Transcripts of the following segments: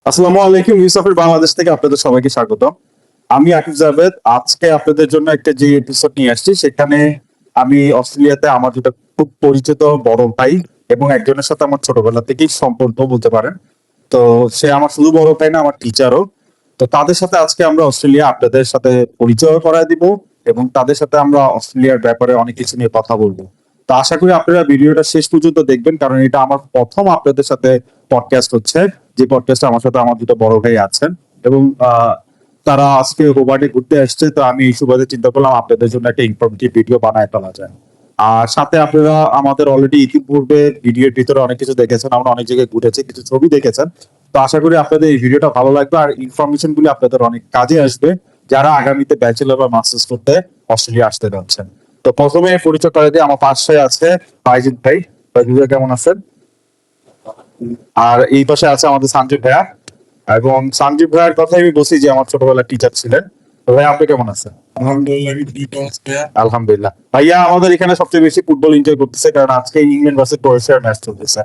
আসসালামু আলাইকুম, ইউসাফের বাংলাদেশ থেকে আপনাদের সবাইকে স্বাগত। আমি আকিব জাভেদ। আজকে আপনাদের জন্য একটা যে এপিসোড নিয়ে আসছি, সেখানে আমি অস্ট্রেলিয়াতে আমার যেটা খুব পরিচিত বড় ভাই এবং একজনের সাথে আমার ছোটবেলা থেকেই সম্পর্ক বলতে পারেন। তো সে আমার শুধু বড় ভাই না, আমার টিচারও। তো তাদের সাথে আজকে আমরা অস্ট্রেলিয়া আপনাদের সাথে পরিচয় করায় দিব এবং তাদের সাথে আমরা অস্ট্রেলিয়ার ব্যাপারে অনেক কিছু নিয়ে কথা বলবো। তো আশা করি আপনারা ভিডিওটা শেষ পর্যন্ত দেখবেন, কারণ এটা আমার প্রথম আপনাদের সাথে পডকাস্ট হচ্ছে, যে পডকাস্টে আমার সাথে আমার দুটো বড় ভাই আছেন এবং তারা আজকে হোবার্টে ঘুরতে আসছে। তো আমি এই সুবাদে চিন্তা করলাম আপনাদের জন্য একটা ইনফরমেটিভ ভিডিও বানায় ফেলা যায়। আর সাথে আপনারা আমাদের অলরেডি ইতিপূর্বে ভিডিওর ভিতরে অনেক কিছু দেখেছেন, আমরা অনেক জায়গায় ঘুরেছি, কিছু ছবি দেখেছেন। তো আশা করি আপনাদের এই ভিডিওটা ভালো লাগবে আর ইনফরমেশন গুলি আপনাদের অনেক কাজে আসবে, যারা আগামীতে ব্যাচেলর বা মাস্টার্স করতে অস্ট্রেলিয়া আসতে যাচ্ছেন। তো প্রথমে পরিচয় করে দিয়ে, আমার পাশে আছে বাইজিৎ ভাই। বাইজিৎ ভাই কেমন আছেন? আর এই পাশে আছে আমাদের সঞ্জীব ভাইয়া। এবং সঞ্জীব ভাইয়ের কথাই আমি বলছি যে আমার ছোটবেলার টিচার ছিলেন। তো ভাই, আপনি কেমন আছেন? আলহামদুলিল্লাহ। ভাইয়া আমাদের এখানে সবচেয়ে বেশি ফুটবল এনজয় করতেছে, কারণ আজকে ইংল্যান্ড ভার্সেস ক্রোয়েশিয়ার ম্যাচ চলতেছে।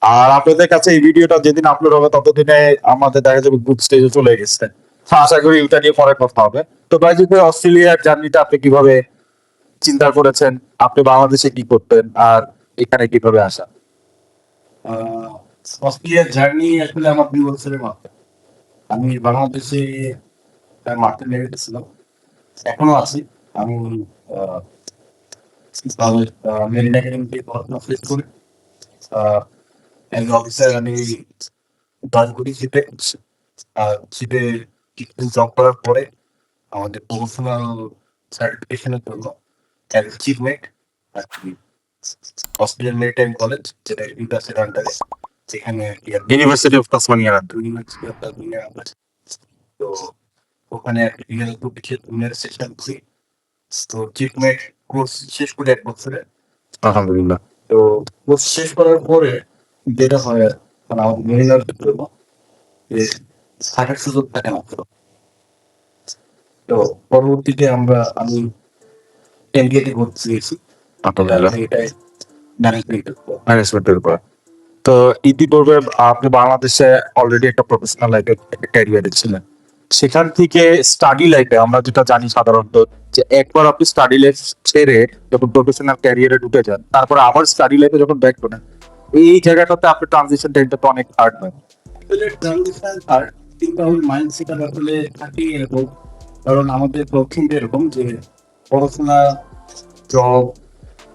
আর আপনাদের কাছে এই ভিডিওটা যেদিন আপলোড হবে ততদিনে আমাদের দেখা যাবে গ্রুপ স্টেজে চলে গেছে। তো আশা করি ওটা নিয়ে পরে কথা হবে। তো বাইজিৎ ভাই, অস্ট্রেলিয়ার জার্নিটা আপনি কিভাবে চিন্তা করেছেন? আপনি বাংলাদেশে কি করতেন আর এখানে কিভাবে আসা? আহ অস্ট্রেলিয়ার জার্নি আসলে আমার 2 বছরের মাথায়। আমি বাংলাদেশে মাঠে লেগেছিলাম, এখনো আছি। আমি মেরিন একাডেমিতে পড়াশোনা শেষ করে একজন অফিসার আমি জয়েন করি শিপে। শিপে কিছুদিন জব করার পরে আমাদের প্রফেশনাল সার্টিফিকেশনের জন্য চিফ মেট অস্ট্রেলিয়ান মেরিটাইম কলেজ, যেটা ইউনিভার্সিটির আন্ডারে, যেখানে university of Tasmania. University of Tasmania. তো ওখানে একটা রিয়েল টুর্নামেন্ট সেশন করি। তো ট্রিটমেন্ট কোর্স শেষ করে 1 বছরে। আলহামদুলিল্লাহ। তো কোর্স শেষ করার পরে যেটা হয়, মানে আমাদের মেরিনার জন্য যে থাকার সুযোগ থাকে না। তো পরবর্তীতে আমি এমবিএতে ভর্তি হয়েছি। আলহামদুলিল্লাহ। এটাই ম্যানেজমেন্ট। ম্যানেজমেন্টের উপর। তো ইতিপূর্বে আপনি বাংলাদেশে অলরেডি একটা প্রফেশনাল লাইফে ক্যারিয়ারে ছিলেন। সেখান থেকে স্টাডি লাইফে আমরা যেটা জানি সাধারণত, যে একবার আপনি স্টাডি লাইফ ছেড়ে যখন প্রফেশনাল ক্যারিয়ারে ঢুকে যান, তারপর আবার স্টাডি লাইফে যখন ব্যাক করেন, এই জায়গাটাতে আপনার ট্রানজিশন টাইমটা তো অনেক হার্ড হয়। আসলে ট্রানজিশন আর চিন্তা ভাবনা মাইন্ডসেট আসলে থাকে এরকম। কারণ আমাদের প্রথমটা এরকম যে পড়াশোনা, জব,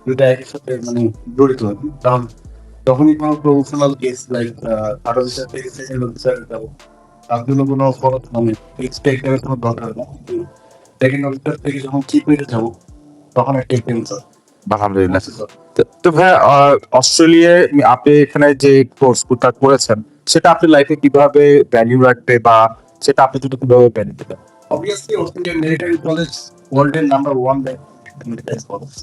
দুটা একই সাথে মানে জড়িত আর কি। কারণ যখনই কোনো প্রফেশনাল কেস লাইক আরো অফিসার থেকে সেকেন্ড অফিসার যাবো, তার জন্য কোনো খরচ মানে এক্সপেক্টের কোনো দরকার নেই। সেকেন্ড অফিসার থেকে যখন চিফ হয়ে যাবো, তখন একটা টেনশন। আলহামদুলিল্লাহ। তো ভাই, অস্ট্রেলিয়ায় আপনি এখানে যে কোর্সটা করেছেন, সেটা আপনি লাইফে কিভাবে ভ্যালু রাখবে, বা সেটা আপনি যদি কিভাবে বেনিফিট দেন? অবভিয়াসলি অস্ট্রেলিয়ান মিলিটারি কলেজ ওয়ার্ল্ডের নাম্বার 1 মিলিটারি কলেজ।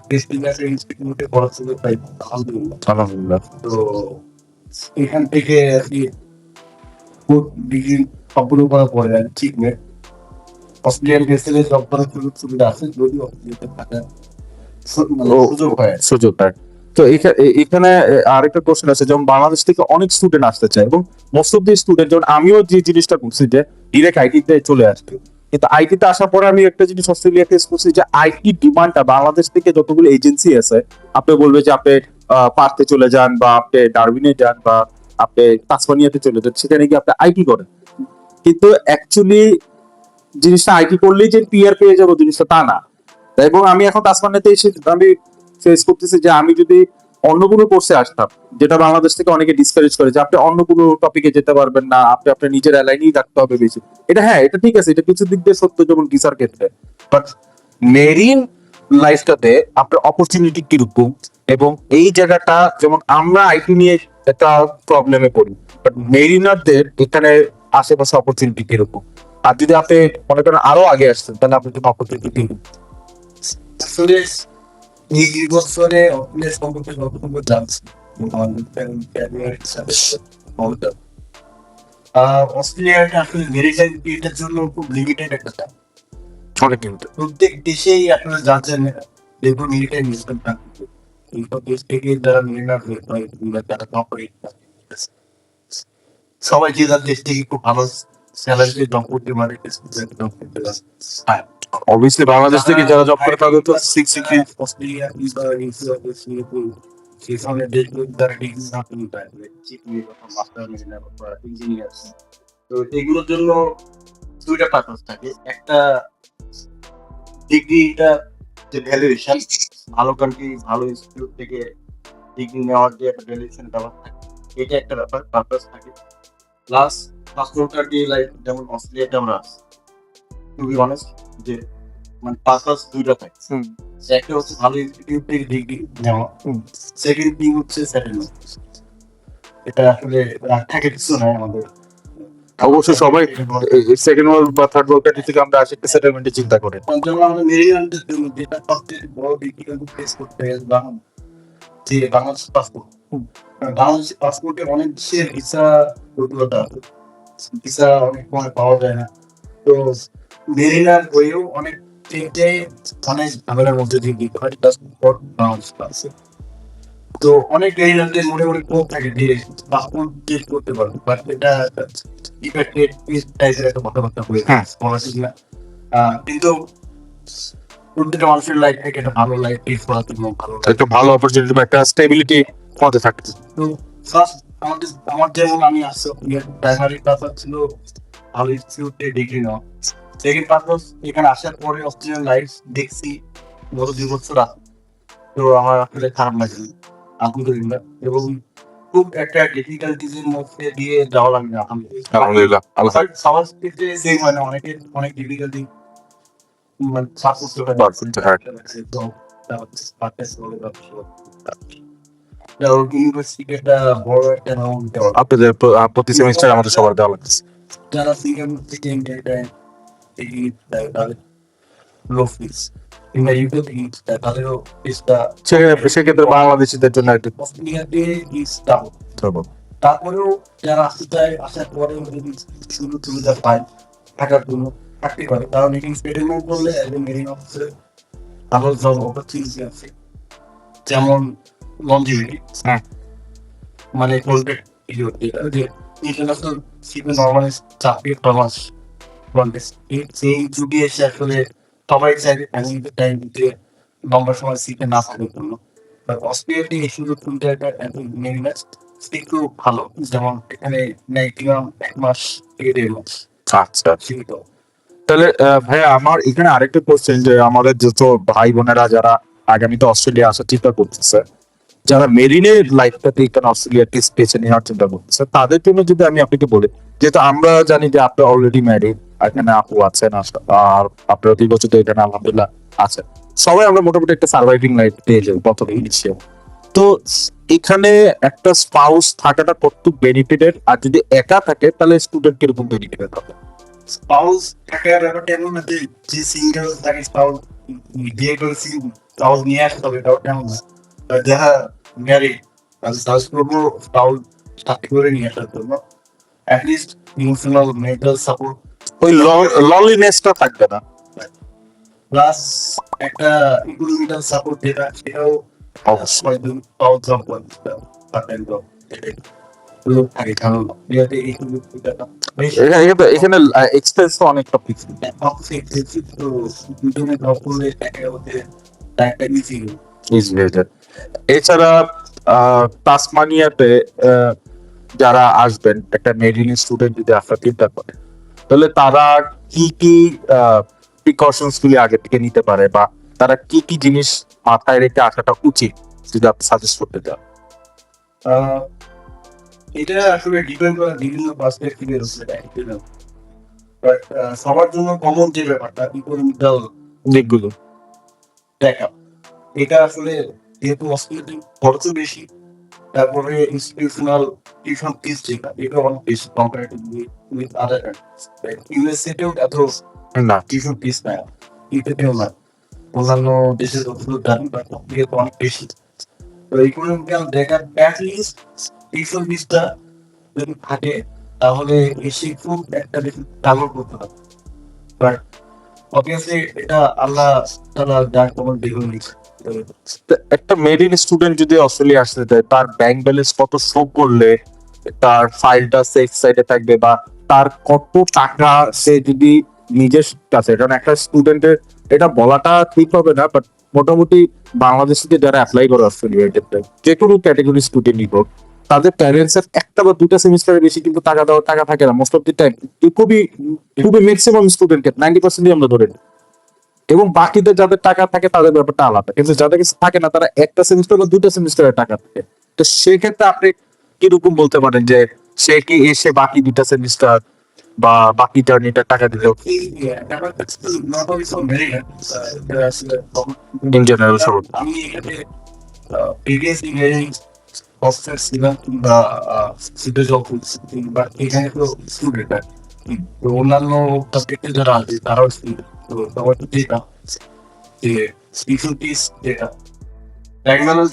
প্রেস্টিজিয়াস ইনস্টিটিউটে পড়ার সুযোগ পাই, আলহামদুলিল্লাহ। আলহামদুলিল্লাহ। তো এখান থেকে আর কি ডিগ্রি সম্পূর্ণ করার পরে ঠিক নেই, অস্ট্রেলিয়ান বেসিলে জব করার সুযোগ সুবিধা আছে, যদি অস্ট্রেলিয়াতে থাকার মানে সুযোগ হয়। সুযোগ পায়। তো এখানে আরেকটা কোশ্চেন আছে, যেমন বাংলাদেশ থেকে অনেক স্টুডেন্ট আসতে চায় এবং মোস্ট অফ দি স্টুডেন্ট, যেমন আমিও যে জিনিসটা করছি যে ডিরেক্ট আইটিতে চলে আসবে। কিন্তু আইটিতে আসার পরে আমি একটা জিনিস অস্ট্রেলিয়া ফেস করছি, যে আইটি ডিমান্ডটা বাংলাদেশ থেকে যতগুলো এজেন্সি আছে, আপনি বলবে যে আপনি পার্থে চলে যান, বা আপনি ডারউইনে যান, বা আপনি তাসমানিয়াতে চলে যান, সেখানে গিয়ে আপনি আইটি করেন। কিন্তু অ্যাকচুয়ালি জিনিসটা আইটি করলেই যে পিআর পেয়ে যাবো, জিনিসটা তা না। এবং আমি এখন তাসমানিয়াতে এসে আমি ফেস করতেছি যে আমি যদি অন্য কোনো কোর্সে আসতাম, যেটা বাংলাদেশ থেকে অনেকে ডিসকারেজ করে, যে আপনি অন্য কোনো টপিকে যেতে পারবেন না, আপনি আপনার নিজের অ্যালাইনেই থাকতে হবে বেশি। এটা হ্যাঁ, এটা ঠিক আছে, এটা কিছু দিক দিয়ে সত্য, যেমন ভিসার ক্ষেত্রে। বাট মেরিন লাইফটাতে আপনার অপরচুনিটি কিরকম, এবং এই জায়গাটা, যেমন আমরা আইটি নিয়ে একটা প্রবলেমে পড়ি, বাট মেরিনারদের এখানে আশেপাশে অপরচুনিটি কিরকম? আর যদি আপনি মনে করেন আরো আগে আসতেন, তাহলে আপনি জন্য অপরচুনিটি কি? আসলে এই বছরে অস্ট্রেলিয়া সম্পর্কে যতটুকু জানছি, আমাদের ক্যারিয়ার হিসাবে বলতে, অস্ট্রেলিয়াটা আসলে মেরিটাইম জন্য খুব লিমিটেড একটা time। অনেক কিন্তু। প্রত্যেক দেশেই আপনারা জানছেন দেখুন মিলিটারি মিশন থাকবে। এইসব দেশ থেকে যারা মিলিটারি হয় কিংবা যারা নকরি, সবাই যে যার দেশ থেকে খুব ভালো স্যালারি জব করতে পারে, জব করতে পারে। হ্যাঁ, অবভিয়াসলি বাংলাদেশ থেকে যারা জব করে তাদের তো সিক্স অস্ট্রেলিয়া, ইসরায়েল, সিঙ্গাপুর, সেই ধরনের দেশগুলো তারা ডিগ্রি না পেতে পারে, চিফ মাস্টার ইঞ্জিনিয়ার। তো এগুলোর জন্য দুইটা পারপাস থাকে। একটা ডিগ্রিটা যে ভ্যালুয়েশন, ভালো কান্ট্রি ভালো ইনস্টিটিউট থেকে ডিগ্রি নেওয়ার যে একটা ভ্যালুয়েশন ব্যাপার থাকে, এটা একটা ব্যাপার পারপাস থাকে। প্লাস পাসপোর্ট দিয়ে লাইক যেমন অস্ট্রেলিয়াতে আমরা আছি, টু বি অনেস্ট, যে মানে পারপাস দুইটা থাকে। একটা হচ্ছে ভালো ইনস্টিটিউট থেকে ডিগ্রি নেওয়া, সেকেন্ড থিং হচ্ছে সেটেলমেন্ট। এটা আসলে থাকে কিছু নাই আমাদের। অবশ্যই সবাই সেকেন্ড ওয়ার্ল্ড বা থার্ড ওয়ার্ল্ড কান্ট্রি থেকে আমরা আসি একটা সেটেলমেন্টের চিন্তা করে। যেমন আমরা মেরিল্যান্ডের জন্য যেটা সবচেয়ে বড় ডিফিকাল্টি ফেস করতে হয় যে বাংলাদেশ পাসপোর্ট। বাংলাদেশের পাসপোর্টে অনেক দেশের ভিসা দুর্বলতা আছে, ভিসা অনেক সময় পাওয়া যায় না। তো মেরিল্যান্ড হয়েও অনেক তিনটাই অনেক ঝামেলার মধ্যে দিয়ে দিতে হয় পাসপোর্ট বাংলাদেশ পাচ্ছে। তো অনেক মেরিল্যান্ডে মনে মনে কোপ থাকে যে পাসপোর্ট চেক করতে পারবে, বাট এটা ইফেক্টেড টাইপের একটা কথাবার্তা হয়ে হ্যাঁ। স্কলারশিপ না। কিন্তু প্রত্যেকটা মানুষের লাইফ থেকে একটা ভালো লাইফ লিড করার জন্য ভালো একটু ভালো অপরচুনিটি বা একটা স্টেবিলিটি মধ্যে থাকতে। তো ফার্স্ট আমার যেমন আমি আসছি প্রাইমারি পারপাস ছিল ভালো ইনস্টিটিউটে ডিগ্রি নেওয়া। সেকেন্ড পারপাস এখানে আসার পরে অস্ট্রেলিয়ান লাইফ দেখছি গত 2 বছর আগে। তো আমার আসলে খারাপ লাগছে আলহামদুলিল্লাহ, এবং খুব একটা ডিফিকাল্টিজের মধ্যে দিয়ে যাওয়া লাগে না আলহামদুলিল্লাহ আল্লাহ সবার ক্ষেত্রে সেম হয় না, অনেকের অনেক ডিফিকাল্টি মানে সাপোর্ট পার করতে হয়। তো ইউনিভার্সিটি একটা বড় একটা অ্যামাউন্ট দেওয়া আপনাদের প্রতি সেমিস্টার আমাদের সবার দেওয়া লাগছে। যারা সিঙ্গাপুর থেকে ইন্টারনেট এই তাদের লো ফিস কিংবা ইউকে থেকে তাদেরও ফিসটা সেক্ষেত্রে বাংলাদেশিদের জন্য একটু অস্ট্রেলিয়াতে ফিসটা তারপরেও যারা আসতে চায় আসার পরেও যদি সুযোগ সুবিধা পায় থাকার জন্য থাকতে পারে, কারণ এখানে সেটেলমেন্ট করলে একজন মেরিন অফিসে ভালো জব অপরচুনিটি আছে, যেমন লঞ্জিভিটি, হ্যাঁ। মানে কন্ট্রাক্ট যে ইন্টারন্যাশনাল শিপে নর্মালি 4 মাস কন্টেস্ট সেই যুগে এসে আসলে সবাই চাইবে ফ্যামিলিতে টাইম দিতে লম্বা সময় শিপে না থাকার জন্য। অস্ট্রেলিয়াতে এই সুযোগ সুবিধা এত নেই না, একটু ভালো, যেমন এখানে ম্যাক্সিমাম 1 মাস থেকে 1.5 মাস আচ্ছা সীমিত। তাহলে ভাইয়া আমার এখানে আরেকটা কোশ্চেন, যে আমাদের যত ভাই বোনেরা যারা আগামীতে অস্ট্রেলিয়া আসার চিন্তা করতেছে, যারা মেরিনের লাইফটাতে এখানে অস্ট্রেলিয়াকে বেছে নেওয়ার চিন্তা করতেছে, তাদের জন্য যদি আমি আপনাকে বলি, যেহেতু আমরা জানি যে আপনি অলরেডি ম্যারিড, এখানে আপু আছেন, আর আপনার 2 বছর তো এখানে আলহামদুলিল্লাহ আছেন, সবাই আমরা মোটামুটি একটা সার্ভাইভিং লাইফ পেয়ে যাবো প্রথমে ইনিশিয়াল। তো এখানে একটা স্পাউস থাকাটা কত বেনিফিটেড, আর যদি একা থাকে তাহলে স্টুডেন্ট কিরকম বেনিফিটেড হবে? স্পাউস থাকার ব্যাপারটা এমন না যে সিঙ্গেল থাকে স্পাউস বিয়ে করে স্পাউস নিয়ে আসতে হবে, এটাও তেমন না। যারা ম্যারিড তাদের করবো স্পাউস সাথে করে নিয়ে আসার জন্য অ্যাটলিস্ট ইমোশনাল মেন্টাল সাপোর্ট, ওই লনলিনেসটা থাকবে না। প্লাস একটা ইকোনমিক্যাল সাপোর্ট যেটা সেটাও অবশ্যই। Spouse job part time job লোক থাকে, কারণ ইয়াতে এই সুযোগটা বেশ এখানে এক্সপেন্স তো অনেকটা ফিক্স। তো দুজনে জব করলে একটা ইজি এছাড়া তাসমানিয়াতে যারা আসবেন, একটা মেরিন স্টুডেন্ট যদি আপনার চিন্তা করে, তাহলে তারা কি কি প্রিকশনস গুলি আগে থেকে নিতে পারে, বা তারা কি কি জিনিস মাথায় রেখে আসাটা উচিত, যদি আপনি সাজেস্ট করতে চান? এটা আসলে ডিপেন্ড করে বিভিন্ন পার্সপেক্টিভের উপরে, বাট সবার জন্য কমন যে ব্যাপারটা ইকোনমিক্যাল দিকগুলো ব্যাকআপ, এটা আসলে যেহেতু অস্ট্রেলিয়াতে খরচও বেশি, তারপরে ইনস্টিটিউশনাল টিউশন ফিস যেটা এটা অনেক বেশি কম্পারেটিভলি উইথ আদার কান্ট্রিজ। ইউএসএতেও এত না। টিউশন ফিস নেয়, ইউকেতেও না, অন্যান্য দেশের দামি, বাট অস্ট্রেলিয়াতে অনেক বেশি। তো ইকোনমিক্যাল ব্যাকআপ অ্যাটলিস্ট টিউশন ফিসটা যদি থাকে তাহলে এসে খুব একটা বেশি ট্রাভেল করতে হবে। বাট অবভিয়াসলি এটা আল্লাহ তাআলা যার কবল বেগুন দিচ্ছে। একটা মেরিন স্টুডেন্ট যদি অস্ট্রেলিয়া আসতে চায়, তার ব্যাংক ব্যালেন্স কত শো করলে তার ফাইলটা সেফ সাইডে থাকবে, বা তার কত টাকা সে যদি নিজের কাছে, কারণ একটা স্টুডেন্টের এটা বলাটা ঠিক হবে না, বাট মোটামুটি বাংলাদেশ থেকে যারা অ্যাপ্লাই করে অস্ট্রেলিয়ার ক্ষেত্রে যে কোনো ক্যাটাগরি স্টুডেন্টই হোক, তাদের প্যারেন্টস এর একটা বা দুটা সেমিস্টারের বেশি কিন্তু টাকা থাকে না মোস্ট অফ দি টাইম। খুবই খুবই ম্যাক্সিমাম স্টুডেন্টকে 90% আমরা ধরে নিই। এবং বাকিদের যাদের টাকা থাকে তাদের ব্যাপারটা আলাদা, কিন্তু যাদের কাছে থাকে না তারা একটা সেমিস্টার বা দুটা সেমিস্টারের টাকা থাকে। তো সেক্ষেত্রে আপনি কিরকম বলতে পারেন যে সে কি এসে বাকি দুটা সেমিস্টার বা বাকি জার্নিটার টাকা দিল ব্যাপারটা নট অনলি ফর মেরিট, আসলে ইন জেনারেল সব? আমি এখানে প্রিভিয়াস ইঞ্জিনিয়ারিং প্রফেসর ছিলাম কিংবা সিটি জব করছি, কিংবা এখানে তো স্টুডেন্ট, তো অন্যান্য সাবজেক্টে যারা আছে তারাও student। তো সবার তো যেটা যে টিউশন ফিস যেটা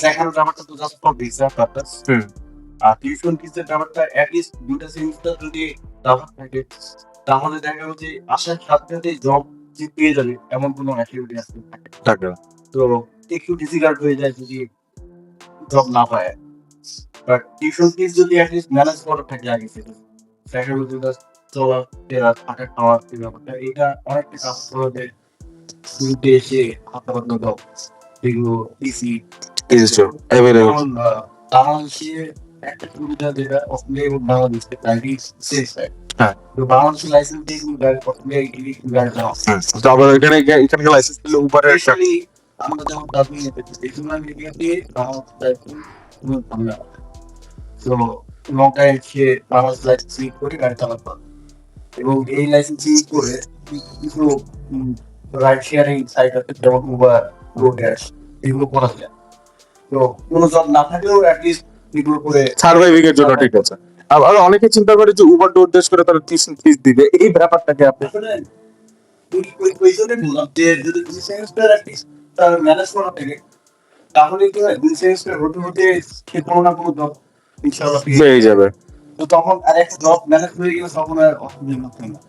দেখানোর ব্যাপারটা তো just for visa purpose. Hmm. আর টিউশন ফিসের ব্যাপারটা অ্যাটলিস্ট দুটা সেমিস্টার যদি দেওয়া থাকে, তাহলে দেখা গেল যে আসার সাথে সাথে জব যে পেয়ে যাবে এমন কোনো অ্যাক্টিভিটি আসতে থাকে, টাকা তো একটু ডিফিকাল্ট হয়ে যায় যদি জব না পায়। বাট টিউশন ফিস যদি অ্যাটলিস্ট ম্যানেজ করা থাকে আগে থেকে, দেখা গেল যে চলা ফেরা থাকা খাওয়া এই ব্যাপারটা এটা অনেকটা কাজ করে ঘুরতে এসে হাতে পাতলা দাও এগুলো ইসি। কিছু অ্যাভেলেবল। যেমন বাংলাদেশে একটা সুবিধা যেটা অস্ট্রেলিয়া এবং বাংলাদেশে প্রায়ই শেষ হয়। হ্যাঁ। তো বাংলাদেশের লাইসেন্স দিয়ে কিন্তু গাড়ি অস্ট্রেলিয়া গাড়ি চালাও। তো আবার এখানে লাইসেন্স দিলে উবারের একটা Especially আমরা যখন প্রাথমিক রিজনাল মিডিয়াতে আমরা তো লং টাইম সে বাংলাদেশ লাইসেন্স ইউজ করে গাড়ি চালাতে পারবে। এবং এই লাইসেন্স ইউজ করে কিছু রাইড শেয়ারিং সাইট আছে যেমন উবার, ডোড্যাশ, এগুলো করা যায়। তো কোনো জব না থাকলেও অ্যাটলিস্ট এগুলো করে সার্ভাইভিং এর জন্য ঠিক আছে। আবার অনেকে চিন্তা করে যে উবার ডোরডেশ করে তারা টিউশন ফিস দিবে, এই ব্যাপারটাকে আপনি আসলে ওই জন্য বললাম যে যদি দুই সেমিস্টার অ্যাটলিস্ট তার ম্যানেজ করা থাকে, তাহলে কি হয় দুই সেমিস্টার হতে হতে সে কোনো না কোনো জব ইনশাআল্লাহ পেয়ে পেয়ে যাবে। তো তখন আর একটা জব ম্যানেজ হয়ে গেলে তখন আর অসুবিধা থাকবে না।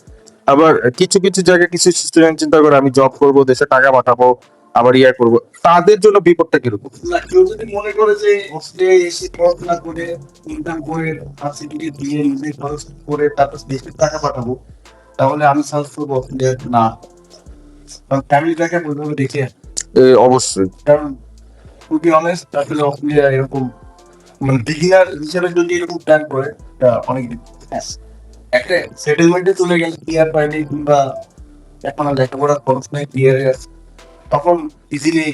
আবার কিছু কিছু জায়গায় কিছু স্টুডেন্ট চিন্তা করে আমি জব করব, দেশে টাকা পাঠাবো, আবার ইয়া করব, তাদের জন্য বিপদটা কিরকম? না, কেউ যদি মনে করে যে অস্ট্রেলিয়ায় এসে পড়াশোনা করে ইনকাম করে ভার্সিটিতে দিয়ে নিজে খরচ করে তারপর দেশে টাকা পাঠাবো, তাহলে আমি সাজেস্ট করবো অস্ট্রেলিয়া না। কারণ ফ্যামিলিটাকে ওইভাবে দেখে, অবশ্যই। কারণ টু বি অনেস্ট আসলে অস্ট্রেলিয়া এরকম মানে বিগিনার হিসেবে যদি এরকম প্ল্যান করে তা অনেক হ্যাঁ, একটা সেটেলমেন্টে চলে গেলে পিয়ার পাইলে কিংবা এখন আর লেখাপড়ার খরচ নেই পিয়ারে তখন ইজিলি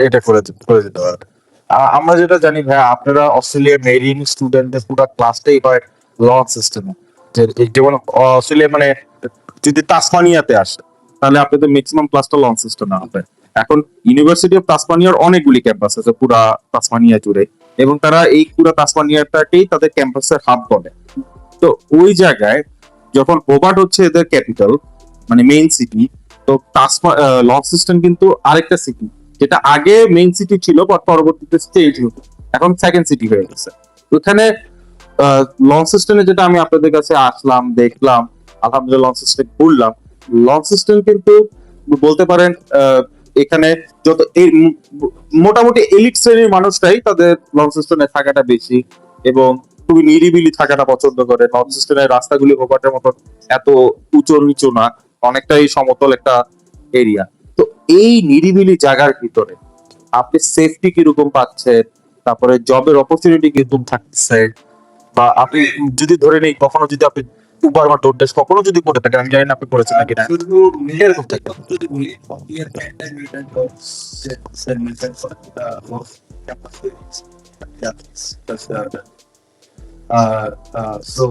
এটা করে দিতে পারবে। আমরা যেটা জানি ভাই, আপনারা অস্ট্রেলিয়ার মেরিন স্টুডেন্টদের পুরো ক্লাসটাই হয় লঞ্চ সিস্টেমে। যেমন অস্ট্রেলিয়া মানে যদি তাসমানিয়াতে আসে তাহলে আপনাদের ম্যাক্সিমাম ক্লাসটা লঞ্চ সিস্টেমে হবে। এখন ইউনিভার্সিটি অফ তাসমানিয়ার অনেকগুলি ক্যাম্পাস আছে পুরা তাসমানিয়া জুড়ে, এবং তারা এই পুরা তাসমানিয়াটাকেই তাদের ক্যাম্পাসের হাব বলে। তো ওই জায়গায় যখন হোবার্ট হচ্ছে এদের ক্যাপিটাল, মানে মেইন সিটি, তো লঞ্চ সিস্টেম কিন্তু আরেকটা সিটি, যেটা আগে মেইন সিটি ছিল বাট পরবর্তীতে স্টেট হতো, এখন সেকেন্ড সিটি হয়ে গেছে। ওখানে লঞ্চ সিস্টেমে যেটা আমি আপনাদের কাছে আসলাম দেখলাম, আলহামদুলিল্লাহ লঞ্চ সিস্টেম ঘুরলাম। লঞ্চ সিস্টেম কিন্তু বলতে পারেন এখানে যত মোটামুটি এলিট শ্রেণীর মানুষটাই তাদের লঞ্চ সিস্টেমে থাকাটা বেশি, এবং খুবই নিরিবিলি থাকাটা পছন্দ করে। লঞ্চ সিস্টেমের রাস্তাগুলি হোবার্টের মতো এত উঁচু নিচু না, অনেকটাই সমতল একটা এরিয়া। তো এই নিরিবিলি জায়গার ভিতরে আপনি সেফটি কিরকম পাচ্ছেন, তারপরে জবের অপরচুনিটি কিরকম থাকছে, বা আপনি যদি ধরে নেই কখনো যদি আপনি উবার বা ডোরড্যাশ কখনো যদি করে থাকেন, আমি জানি না আপনি করেছেন নাকি না, শুধু নিজের কথা যদি বলি ইয়ার একটা মিটার সেন মিটার সো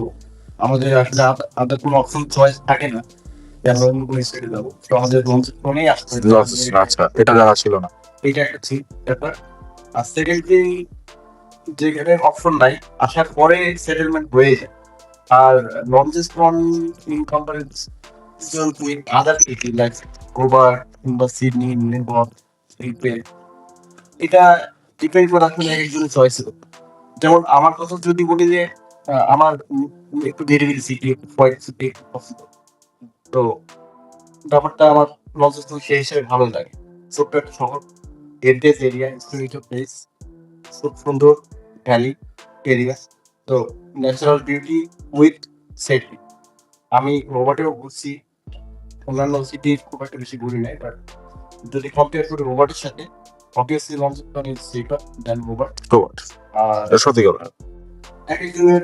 আমাদের আসলে আদার কোনো অপশন চয়েস থাকে না যে আমরা অন্য কোনো স্টেটে যাবো, তো আমাদের লঞ্চেই আসতে হয়। আচ্ছা, এটা জানা ছিল না। এটা একটা ঠিক ব্যাপার। আর সেকেন্ডলি যেখানে অপশন নাই আসার পরে সেটেলমেন্ট হয়ে যায়। আর launches from in comparison with other city like গোবার কিংবা সিডনি, মেলবোর্ন, সিডনি, এটা ডিপেন্ড করে আসলে একজনের চয়েসের উপর। যেমন আমার কথা যদি বলি যে আমার একটু নিরিবিলি সিটি, হোয়াইট সিটি পছন্দ, তো ব্যাপারটা আমার লঞ্চেস তো সেই হিসেবে ভালো লাগে। ছোট্ট একটা শহর, হেরিটেজ এরিয়া, হিস্টোরিক্যাল প্লেস, খুব সুন্দর ভ্যালি এরিয়া, তো ন্যাচারাল বিউটি উইথ সেফটি। আমি রোবটেও ঘুরছি, অন্যান্য সিটি খুব একটা বেশি ঘুরি নাই, বাট যদি কম্পেয়ার করি রোবটের সাথে, obviously Launceston is safer than robot. Good. আর এটা সত্যি কথা। এক একজনের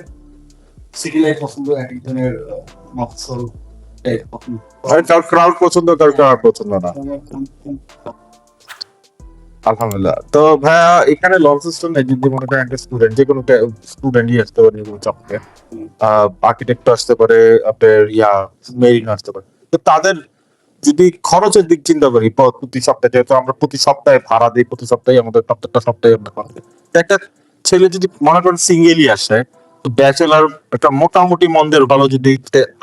সিটি লাইফ পছন্দ, এক একজনের মফসল টাইপ পছন্দ। কারোর ক্রাউড পছন্দ, কারোর ক্রাউড পছন্দ না। আলহামদুলিল্লাহ। তো ভাইয়া এখানে লঞ্চস্টোনে যদি মনে করেন একটা স্টুডেন্ট, যে কোনো স্টুডেন্টই আসতে পারে এগুলো চাপতে, আর্কিটেক্ট আসতে পারে, আপনার মেরিন আসতে পারে। তো তাদের যদি খরচের দিক চিন্তা করি, প্রতি সপ্তাহে যেহেতু আমরা প্রতি সপ্তাহে ভাড়া দিই, প্রতি সপ্তাহে আমাদের প্রত্যেকটা সপ্তাহে আমরা খরচ দিই। তো একটা ছেলে যদি মনে করেন সিঙ্গেলই আসে, তো ব্যাচেলার একটা মোটামুটি মন্দের ভালো যদি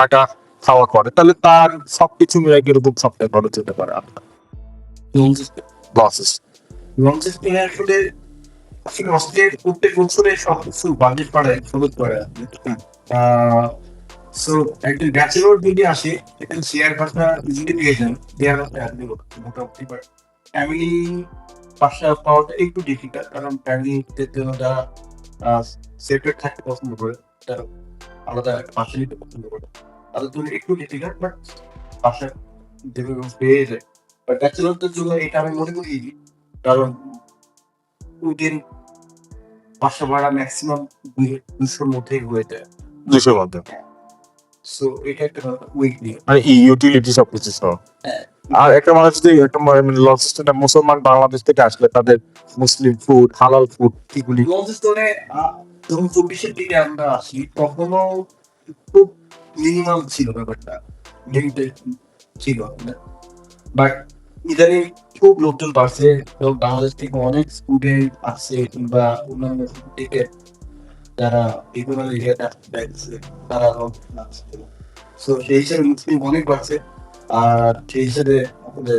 টাকা খাওয়া করে, তাহলে তার সবকিছু মিলে কিরকম সপ্তাহে খরচ যেতে পারে আপনার লসেস? লঞ্চস্টোনে আসলে অস্ট্রেলিয়ার প্রত্যেক বছরে সব কিছু বাজেট বাড়ায়, খরচ বাড়ায়। সো একজন ব্যাচেলর যদি আসে, এখানে শেয়ার বাসা ইজিলি পেয়ে যান, শেয়ার বাসা আপনি মোটামুটি। বাট ফ্যামিলি বাসা পাওয়াটা একটু ডিফিকাল্ট, কারণ ফ্যামিলিদের জন্য যারা সেপারেট থাকতে পছন্দ করে, তারা আলাদা একটা বাসা নিতে পছন্দ করে, তাদের জন্য একটু ডিফিকাল্ট, বাট বাসা যেভাবে পেয়ে যায়। বাট ব্যাচেলরদের জন্য এটা আমি মনে করি easy, কারণ উইদিন বাসা ভাড়া ম্যাক্সিমাম 200-র মধ্যেই হয়ে যায়। 200 মধ্যে, সো এটা একটা উইকলি। মানে ইউটিলিটি সবকিছু সহ। আর একটা মানুষ যদি একটা লঞ্চস্টোনে মুসলমান বাংলাদেশ থেকে আসলে তাদের মুসলিম ফুড, হালাল ফুড এগুলি লঞ্চস্টোনে যখন 24-এর দিকে আমরা আসি, তখনও খুব মিনিমাম ছিল ব্যাপারটা, লিমিটেড ছিল। বাট ইদানিং খুব লোকজন বাড়ছে, এবং বাংলাদেশ থেকে অনেক স্টুডেন্ট আসছে, কিংবা অন্যান্য থেকে যারা বিভিন্ন এরিয়াতে আসতে চাইছে, তারা আসছে। সো সেই হিসাবে মুসলিম অনেক বাড়ছে, আর সেই হিসাবে আমাদের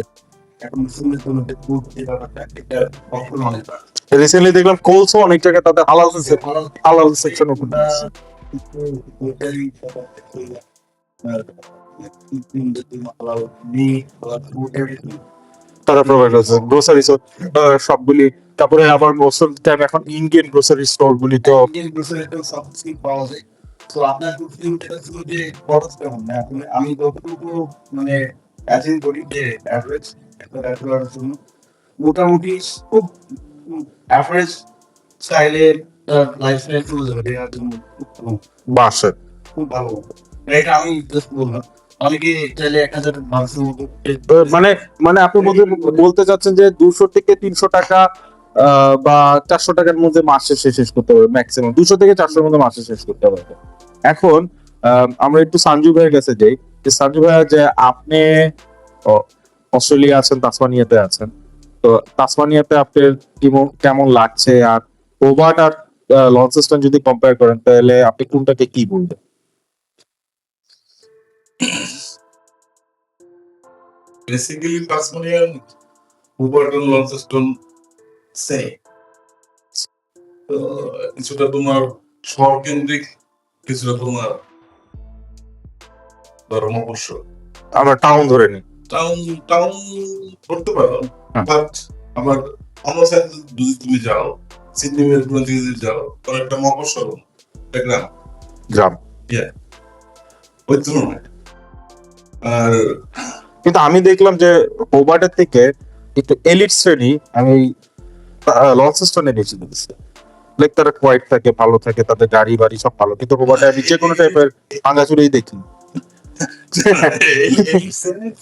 এখন মুসলিমদের জন্য ফুড যে ব্যাপারটা, এটা কখনো অনেক বাড়ছে। রিসেন্টলি দেখলাম কোলসো অনেক জায়গায় তাদের হালাল সেকশন ওপেন করছে। তারা প্রোভাইড করছে গ্রোসারি সবগুলি। তারপরে আবার মোস্ট টাইম এখন ইন্ডিয়ান গ্রোসারি স্টোর গুলি তো তো আপনার যে খরচ কেমন? আমি যতটুকু মানে অ্যাচিভ করি যে অ্যাভারেজ একটা ব্যাচেলারের জন্য মোটামুটি খুব অ্যাভারেজ স্টাইলে লাইফস্টাইল চলে যাবে, দেওয়ার জন্য বাসে খুব ভালো। এটা আমি জাস্ট বললাম, অনেকে চাইলে 1000 মানুষের মতো মানে মানে আপনি বলতে চাচ্ছেন যে 200 থেকে 300 টাকা বা 400 টাকার মধ্যে মাস শেষে শেষ করতে পারবে, ম্যাক্সিমাম 200 থেকে 400 মধ্যে মাসে শেষ করতে পারবে। এখন আমরা একটু সঞ্জু ভাইয়ের কাছে যাই, যে সঞ্জু ভাইয়া, যে আপনি অস্ট্রেলিয়া আছেন, তাসমানিয়াতে আছেন, তো তাসমানিয়াতে আপনার কেমন লাগছে? আর হোবার্ট আর লঞ্চস্টোন যদি কম্পেয়ার করেন, তাহলে আপনি কোনটাকে কি বলবেন? Basically, Tasmanian Hobart and Launceston same. কিছুটা তোমার শহর কেন্দ্রিক, কিছুটা তোমার ধরো মফস্বল। আমরা টাউন ধরে নিই। টাউন টাউন করতে পারো, হ্যাঁ। বাট আবার অন্য সাইড যদি তুমি যাও, সিডনি মেলবোর্ন থেকে যদি যাও, অনেকটা মফস্বল, একটা গ্রাম। ওই তুলনায়। আর কিন্তু আমি দেখলাম যে হোবার্টের থেকে একটু এলিট শ্রেণী আমি লঞ্চস্টোনে বেশি দেখছি। লাইক তারা কোয়াইট থাকে, ভালো থাকে, তাদের গাড়ি বাড়ি সব ভালো, কিন্তু হোবার্টে আমি যে কোনো টাইপের ভাঙাচুরেই দেখি।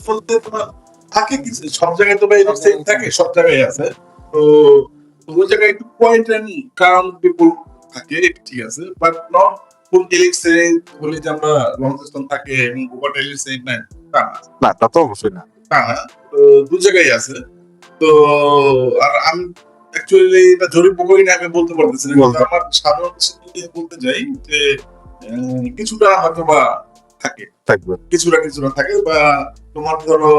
বলতে তোমার থাকে কিছু, সব জায়গায় তো এই সেম থাকে, সব জায়গায় আছে। তো ওই জায়গায় একটু পয়েন্ট এন্ড কাম পিপল থাকে, ঠিক আছে, বাট নট ফুল এলিট শ্রেণী বলে যে আমরা লঞ্চস্টোন থাকে এবং হোবার্ট এলিট শ্রেণী নাই, তা না। না, তা তো অবশ্যই না। তা না, তো দু জায়গায় আছে। তো আর আমি অ্যাকচুয়ালি এটা জরিপ করি না, আমি বলতে পারতেছি না, কিন্তু আমার সাধারণ দৃষ্টিতে বলতে যাই যে কিছুটা হয়তো বা থাকে, থাকবে। কিছুটা থাকে, বা তোমার ধরো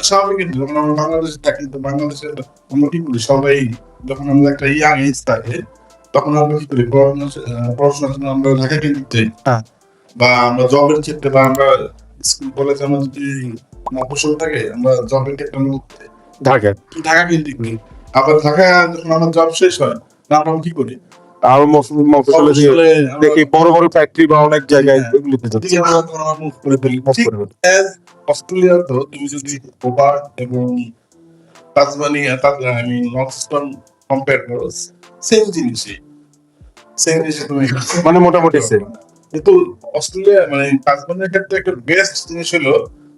স্বাভাবিক যখন আমরা বাংলাদেশে থাকি, তো বাংলাদেশের আমরা কি করি, সবাই যখন আমরা একটা ইয়াং এজ থাকে, তখন আমরা কি করি, পড়াশোনার জন্য আমরা ঢাকা কেন্দ্রিক যাই, হ্যাঁ। বা আমরা জবের ক্ষেত্রে, বা আমরা স্কুল কলেজ আমরা যদি মফস্বল থাকে, আমরা জবের ক্ষেত্রে ঢাকা ঢাকা কেন্দ্রিক করি। আবার ঢাকা যখন আমার জব শেষ হয়, আমরা কি করি, আর মফস্বলে যে মফস্বলে আমরা- দেখি বড় বড় ফ্যাক্টরি বা অনেক জায়গায় হ্যাঁ। এগুলিতে যাচ্ছে এদিকে আমরা মুভ করে ফেলি। Move ঠিক করে ফেলি। as অস্ট্রেলিয়া তো তুমি যদি হোবার্ট এবং তাসমানিয়া আই মিন নর্থস্টার্ন কম্পেয়ার করো, সেম জিনিসই তুমি মানে মোটামুটি same। কিন্তু অস্ট্রেলিয়া মানে তাসমানিয়ার ক্ষেত্রে একটা বেস্ট জিনিস হলো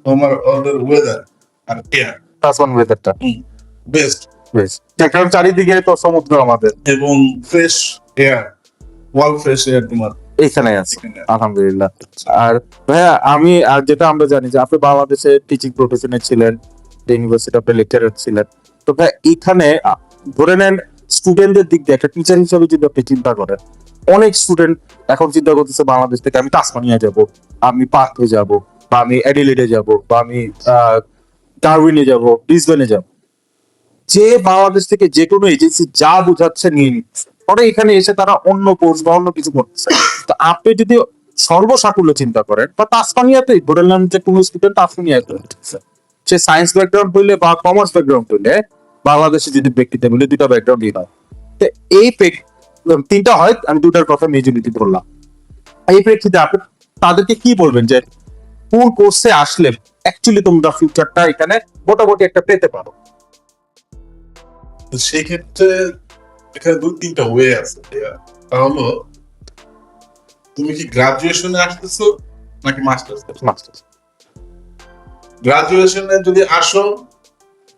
তোমার ওদের ওয়েদার আর এয়ার তাসমান ওয়েদারটা বেস্ট বেশ, কারণ চারিদিকে তো সমুদ্র আমাদের এবং ফ্রেশ এয়ার, ওয়াল ফ্রেশ এয়ার তোমার এইখানে আছে এখানে। আলহামদুলিল্লাহ। আর ভাইয়া আমি আর যেটা আমরা জানি যে আপনি বাংলাদেশে টিচিং প্রফেশনে ছিলেন, ইউনিভার্সিটি আপনি লেকচারার ছিলেন, তো ভাই এখানে ধরে নেন স্টুডেন্টদের দিক দিয়ে একটা টিচার হিসেবে যদি আপনি চিন্তা করেন, অনেক স্টুডেন্ট এখন চিন্তা করতেছে বাংলাদেশ থেকে আমি তাসমানিয়া যাব, আমি পার্থে যাব, বা আমি অ্যাডিলেডে যাব, বা আমি ডারউইনে যাব, ব্রিসবেনে যাব। যে বাংলাদেশ থেকে যে কোনো এজেন্সি যা বোঝাচ্ছে নিয়ে নিচ্ছে, পরে এখানে এসে তারা অন্য কোর্স বা অন্য কিছু করতেছে। তো আপনি যদি সর্বসাকুল্য চিন্তা করেন, বা তাসমানিয়াতে ধরে নেন যে কোনো স্টুডেন্ট তাসমানিয়ায় করতেছে, সে সায়েন্স ব্যাকগ্রাউন্ড হইলে বা কমার্স ব্যাকগ্রাউন্ড হইলে, বাংলাদেশে যদি ব্যক্তিতে মিলে দুটা ব্যাকগ্রাউন্ডই হয়, তো এই তিনটা হয়, আমি দুটার কথা মেজরিটি ধরলাম। এই প্রেক্ষিতে আপনি তাদেরকে কি বলবেন যে কোন কোর্সে আসলে অ্যাকচুয়ালি তোমরা ফিউচারটা এখানে মোটামুটি একটা পেতে পারো? তো সেই ক্ষেত্রে এখানে দুই তিনটা ওয়ে আছে। তা হলো তুমি কি গ্রাজুয়েশনে আসতেছো নাকি মাস্টার্স? মাস্টার্স। গ্রাজুয়েশনে যদি আসো,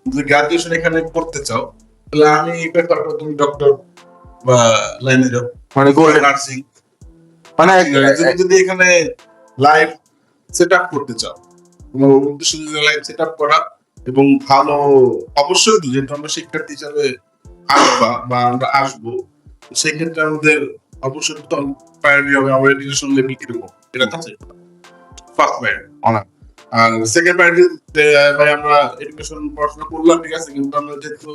যদি গ্রাজুয়েশন এখানে করতে চাও, তাহলে আমি প্রেফার করব তুমি ডক্টর বা লাইনে যাও, মানে গোল্ডেন, নার্সিং। মানে তুমি যদি এখানে লাইফ সেট আপ করতে চাও, তোমার উদ্দেশ্য যদি লাইফ সেট আপ করা এবং ভালো, অবশ্যই যেহেতু আমরা শিক্ষার্থী হিসাবে আসবা বা আমরা আসবো, সেক্ষেত্রে আমাদের অবশ্যই প্রায়োরিটি হবে আমার এডুকেশন লেভেল কিরকম, এটা আছে ফার্স্ট প্রায়োরিটি। অনেক। আর সেকেন্ড প্রায়োরিটি ভাই আমরা এডুকেশন পড়াশোনা করলাম, ঠিক আছে, কিন্তু আমরা যেহেতু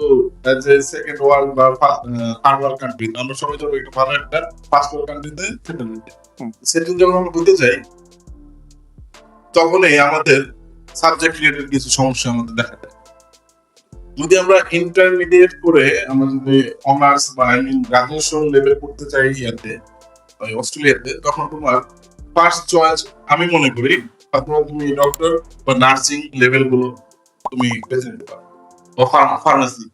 সেকেন্ড ওয়ার্ল্ড বা থার্ড ওয়ার্ল্ড কান্ট্রি, আমরা সবাই তো একটা ভালো একটা ফার্স্ট ওয়ার্ল্ড কান্ট্রিতে সেটেল যখন আমরা হতে যাই, তখনই আমাদের সাবজেক্ট রিলেটেড কিছু সমস্যা আমাদের দেখা দেয়। যদি আমরা ইন্টারমিডিয়েট করে আমরা যদি অনার্স বা আই মিন গ্রাজুয়েশন লেভেল করতে চাই ইয়াতে, অস্ট্রেলিয়াতে, তখন তোমার ফার্স্ট চয়েস আমি মনে করি অথবা তুমি ডক্টর বা নার্সিং লেভেল গুলো তুমি বেছে নিতে পারো, বা ফার্মাসি,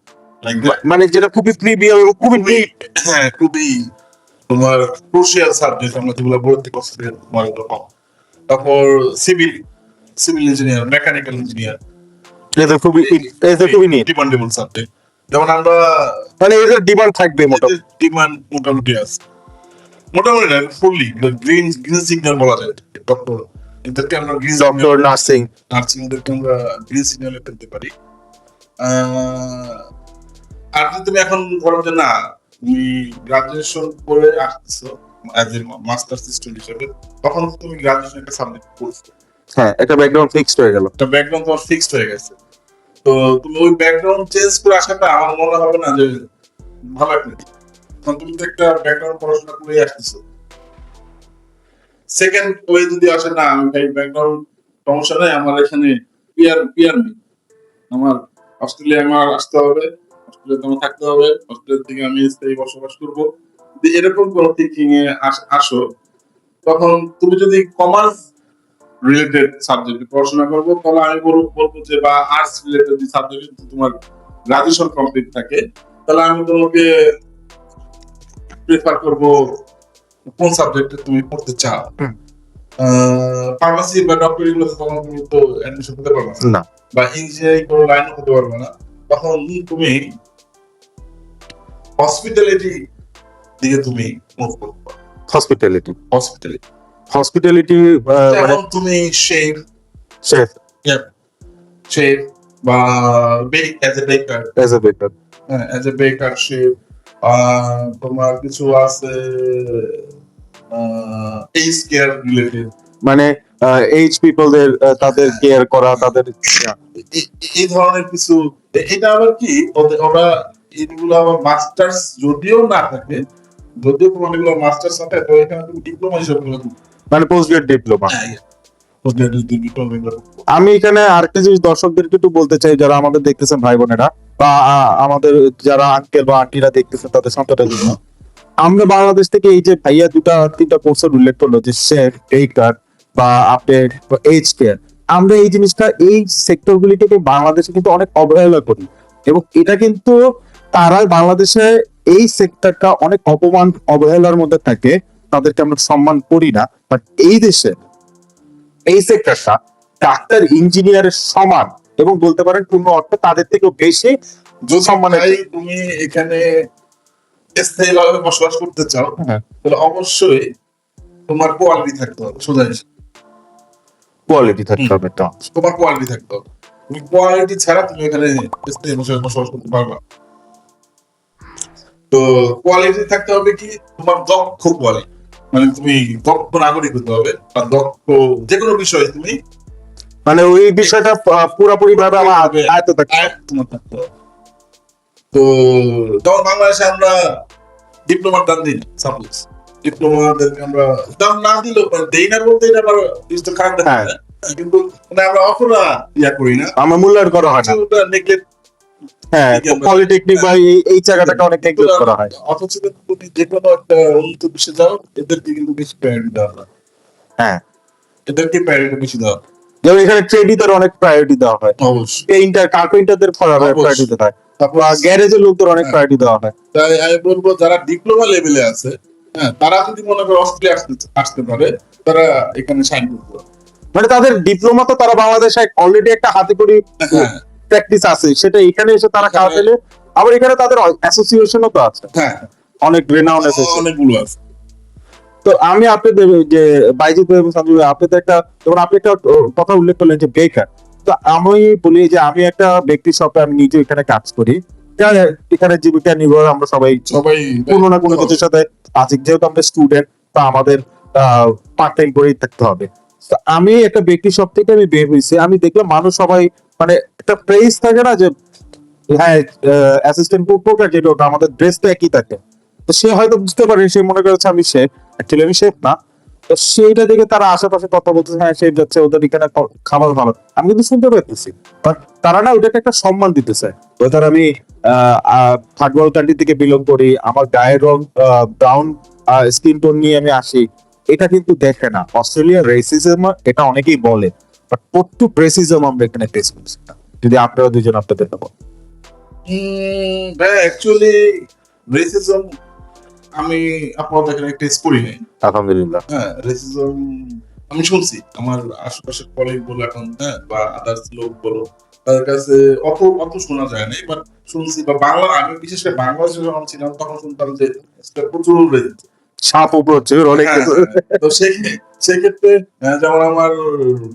মানে যেটা খুবই প্রিমিয়াম এবং খুবই নিট। হ্যাঁ, খুবই তোমার ক্রুশিয়াল সাবজেক্ট আমরা যেগুলো ভর্তি করতে তোমার এরকম। তারপর সিভিল ইঞ্জিনিয়ার, মেকানিক্যাল ইঞ্জিনিয়ার, এটা খুবই নিট, ডিমান্ডেবল সাবজেক্ট। যেমন আমরা মানে এদের ডিমান্ড থাকবে মোটামুটি। ডিমান্ড মোটামুটি আছে, মোটামুটি না ফুললি গ্রিন সিগন্যাল বলা যায় ডক্টর, এদেরকে আমরা গ্রিন ডক্টর, নার্সিং, এদেরকে আমরা গ্রিন সিগন্যালে ফেলতে পারি। আর যদি তুমি এখন ধরো যে না, তুমি গ্রাজুয়েশন করে আসছো অ্যাজ এ মাস্টার্স স্টুডেন্ট হিসেবে, তখন তুমি গ্রাজুয়েশন একটা সাবজেক্ট করছো, হ্যাঁ একটা ব্যাকগ্রাউন্ড ফিক্সড হয়ে গেল। একটা ব্যাকগ্রাউন্ড তোমার ফিক্সড হয়ে গেছে, তো তুমি ওই ব্যাকগ্রাউন্ড চেঞ্জ করে আসাটা আমার মনে হবে না যে ভালো একটা দিক। কারণ তুমি তো একটা ব্যাকগ্রাউন্ড পড়াশোনা করে আসতেছো। সেকেন্ড ওয়ে যদি আসে না, আমি ভাই ব্যাকগ্রাউন্ড সমস্যা নাই, আমার এখানে পিয়ার নেই, আমার অস্ট্রেলিয়া আমার আসতে হবে, অস্ট্রেলিয়াতে আমার থাকতে হবে, অস্ট্রেলিয়া থেকে আমি স্থায়ী বসবাস করবো, যদি এরকম কোনো থিঙ্কিং এ আসো, তখন তুমি যদি কমার্স রিলেটেড সাবজেক্টে পড়াশোনা করবো, তাহলে আমি বলবো যে, বা আর্টস রিলেটেড যে সাবজেক্ট তোমার গ্রাজুয়েশন কমপ্লিট থাকে, তাহলে আমি তোমাকে প্রেফার করবো কোন সাবজেক্টে তুমি পড়তে চাও। ফার্মাসি বা ডক্টর এগুলোতে তখন তুমি তো অ্যাডমিশন করতে পারবে না, বা ইঞ্জিনিয়ারিং কোনো লাইনে হতে পারবে না, তখন তুমি হসপিটালিটি দিকে তুমি মুভ করতে পারো। হসপিটালিটি মানে যেমন তুমি শেফ শেফ, বা অ্যাজ এ বেকার, এজ এ বেকার, অ্যাজ এ বেকার শেফ, তোমার কিছু আছে এইজ কেয়ার রিলেটেড, মানে এইজ পিপলদের তাদের কেয়ার করা, তাদের এই ধরনের কিছু। এটা আবার কি ওরা এগুলো আবার মাস্টার্স যদিও না থাকে, যদিও তোমার এগুলো মাস্টার্স না থাকে, তো এখানে তুমি ডিপ্লোমা হিসেবে মানে পোস্ট গ্রেড ডিপ্লোমা। ডিপ্লোমা আমি এখানে আরেকটা জিনিস দর্শকদেরকে একটু বলতে চাই, যারা আমাদের দেখতেছেন ভাই বোনেরা, বা আমাদের যারা আঙ্কেল বা আন্টিরা দেখতেছেন তাদের সন্তানদের জন্য, আমরা বাংলাদেশ থেকে এই যে ভাইয়া দুটা তিনটা কোর্সের উল্লেখ করলো যে শেফ, বেকার বা আপনার এইচ কেয়ার, আমরা এই জিনিসটা এই সেক্টর গুলিকে বাংলাদেশে কিন্তু অনেক অবহেলা করি, এবং এটা কিন্তু তারা বাংলাদেশে এই সেক্টরটা অনেক অপমান অবহেলার মধ্যে থাকে, তাদেরকে আমরা সম্মান করি না। বাট এই দেশে এই সেক্টরটা ডাক্তার ইঞ্জিনিয়ারের সমান, এবং বলতে পারেন পূর্ণ অর্থে তাদের থেকেও বেশি যদি সম্মানের। ভাই তুমি এখানে স্থায়ীভাবে বসবাস করতে চাও, হ্যাঁ, তাহলে অবশ্যই তোমার কোয়ালিটি থাকতে হবে। সোজা হিসেবে কোয়ালিটি থাকতে হবে তো। তোমার কোয়ালিটি থাকতে হবে। তুমি কোয়ালিটি ছাড়া তুমি এখানে স্থায়ী বসবাস করতে পারবা না। তো কোয়ালিটি থাকতে হবে কি, তোমার দক্ষ কোয়ালিটি, মানে তুমি দক্ষ নাগরিক হতে হবে, বা দক্ষ যে কোনো বিষয়ে তুমি মানে ওই বিষয়টা পুরোপুরি ভাবে আমার আয়ত্তে থাকতে হবে। তোমার থাকতে হবে। তো যেমন বাংলাদেশে আমরা ডিপ্লোমার দান দিই, সাপোজ ডিপ্লোমাদেরকে আমরা দান না দিলেও, মানে দেই না বলতে এটা আমার জিনিসটা খারাপ দেখা হ্যাঁ। যায়। কিন্তু মানে আমরা অপরা করি না, আমার মূল্যায়ন করা হয় না। ওটা নেগলেক্ট। হ্যাঁ, ঠিক আছে। পলিটেকনিক বা এই জায়গাটাকে অনেক নেগলেক্ট করা হয়। অথচ তুমি যে কোনো একটা উন্নত বিশ্বে যাও, এদেরকে কিন্তু বেশি প্রায়োরিটি দেওয়া হয়। হ্যাঁ, এদেরকে প্রায়োরিটি বেশি দেওয়া হয়। যেমন এখানে ট্রেডিদের অনেক প্রায়োরিটি দেওয়া হয়, অবশ্যই। পেইন্টার কার্পেন্টারদের অবশ্যই। প্রায়োরিটি দেওয়া হয়, তারপর গ্যারেজের লোকদের অনেক প্রায়োরিটি দেওয়া হয়। তাই আমি বলবো যারা ডিপ্লোমা লেভেলে আছে, হ্যাঁ, তারা যদি মনে করো অস্ট্রেলিয়া আসতে পারে, তারা এখানে সাইন করতে পারে। মানে তাদের ডিপ্লোমা তো তারা বাংলাদেশে অলরেডি একটা হাতে করি হ্যাঁ। প্র্যাকটিস আছে, সেটা এখানে এসে তারা কাজ পেলে, আবার এখানে তাদের অ্যাসোসিয়েশনও তো আছে, হ্যাঁ, অনেক রেনাউন্ড অ্যাসোসিয়েশন। অনেকগুলো আছে। তো আমি আপনাদের যে বাইজিৎ ভাই এবং সাজু ভাই, আপনাদের একটা, যেমন আপনি একটা কথা উল্লেখ করলেন যে বেকার, তো আমি বলি যে আমি একটা ব্যক্তি শপে আমি নিজে এখানে কাজ করি, এখানে জীবিকা নির্ভর আমরা সবাই সবাই কোনো না কোনো কিছুর সাথে আছি, যেহেতু আমরা স্টুডেন্ট, তো আমাদের পার্ট টাইম করেই থাকতে হবে। তো আমি একটা ব্যক্তি শপ থেকে আমি বের হয়েছি, আমি দেখলাম মানুষ সবাই মানে একটা প্রেস থাকে না যে হ্যাঁ অ্যাসিস্ট্যান্ট কুক আর যেটা ওটা আমাদের ড্রেস তো একই থাকে, তো সে হয়তো বুঝতে পারে, সে মনে করেছে আমি শেফ, অ্যাকচুয়ালি আমি শেফ না। তো সেইটা দেখে তারা আশেপাশে কথা বলতেছে, হ্যাঁ শেফ যাচ্ছে, ওদের এখানে খাবার ভালো, আমি কিন্তু শুনতে পাইতেছি, বাট তারা না ওটাকে একটা সম্মান দিতেছে। ওদের আমি থার্ড ওয়ার্ল্ড কান্ট্রি থেকে বিলং করি, আমার গায়ের রং ব্রাউন স্কিন টোন নিয়ে আমি আসি, এটা কিন্তু দেখে না। অস্ট্রেলিয়ার রেসিজম এটা অনেকেই বলে, বাট প্রত্যেক রেসিজম আমরা এখানে ফেস করছি না। যদি আপনারা দুজন আপনাদের বলেন। অ্যাকচুয়ালি রেসিজম আমি আপনাদের এখানে টেস্ট করি নাই। আলহামদুলিল্লাহ। হ্যাঁ, রেসিজম আমি শুনছি আমার আশেপাশের কলিগ বলো এখন, হ্যাঁ, বা আদার্স লোক বলো, তাদের কাছে অত অত শোনা যায় না, বাট শুনছি। বা বাংলা, আমি বিশেষ করে বাংলাদেশে যখন ছিলাম তখন শুনতাম যে এটা প্রচুর রেসিজম। সাপ উপর হচ্ছে অনেক হ্যাঁ, কিছু। তো সেক্ষেত্রে যেমন আমার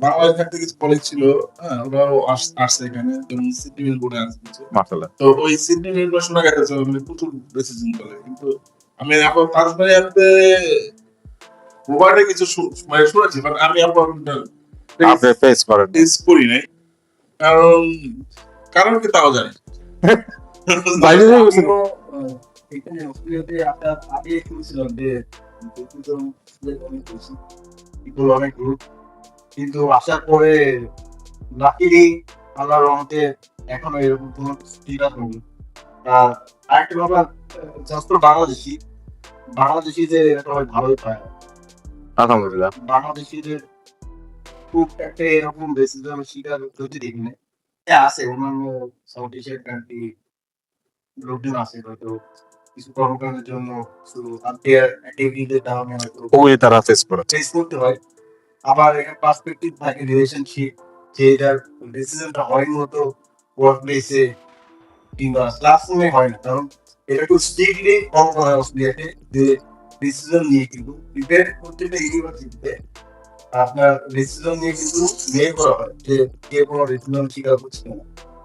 বাংলাদেশ থাকতে কিছু কলেজ ছিল, হ্যাঁ, ওরাও আসছে এখানে, যেমন সিডনি মেলবোর্নে আসছে কিছু। মাশাআল্লাহ। তো ওই সিডনি মেলবোর্নে শোনা গেছে মানে প্রচুর রেসিজম করে। কিন্তু আমি এখন তাজমানিয়াতে মোবাইলে কিছু মানে শুনেছি, বাট আমি এখন আপনি ফেস করেন। টেস্ট করি নাই, কারণ কারণ কি তাও জানি না। বাইরে থেকে বলছেন? আমিও, এখানে অস্ট্রেলিয়াতে আপনার আগে শুনছিলাম যে ব্যক্তিগত অনেক বেশি, people অনেক গ্রুপ, কিন্তু আসার পরে লাকিলি আল্লাহর রহমতে এখনো এরকম কোনো স্টিরাপ নেই। আর আরেকটা ব্যাপার, জাস্ট বাংলাদেশিদের সবাই ভালোই পায়। আলহামদুলিল্লাহ। বাংলাদেশিদের খুব একটা এরকম রেসিজম শিকার হতে দেখি না। আছে অন্যান্য সাউথ এশিয়ার কান্ট্রি লোকজন আছে, হয়তো কিছু কর্মকাণ্ডের জন্য কিছু আনফেয়ার অ্যাক্টিভিটিতে কারণে হয়তো ওই তারা ফেস করে। ফেস করতে হয়। আবার এখানে পার্সপেক্টিভ থাকে রিলেশনশিপ, যে এটার ডিসিশনটা হয় মতো ওয়ার্ক প্লেসে কিংবা ক্লাসরুমে হয় না, কারণ এটা একটু স্ট্রিক্টলি ফলো করা হয় অস্ট্রেলিয়াতে, যে ডিসিশন নিয়ে কিন্তু প্রিপেয়ার প্রত্যেকটা ইউনিভার্সিটিতে আপনার ডিসিশন নিয়ে কিন্তু মেল করা হয় যে কে কোনো ডিসিশন স্বীকার করছে না,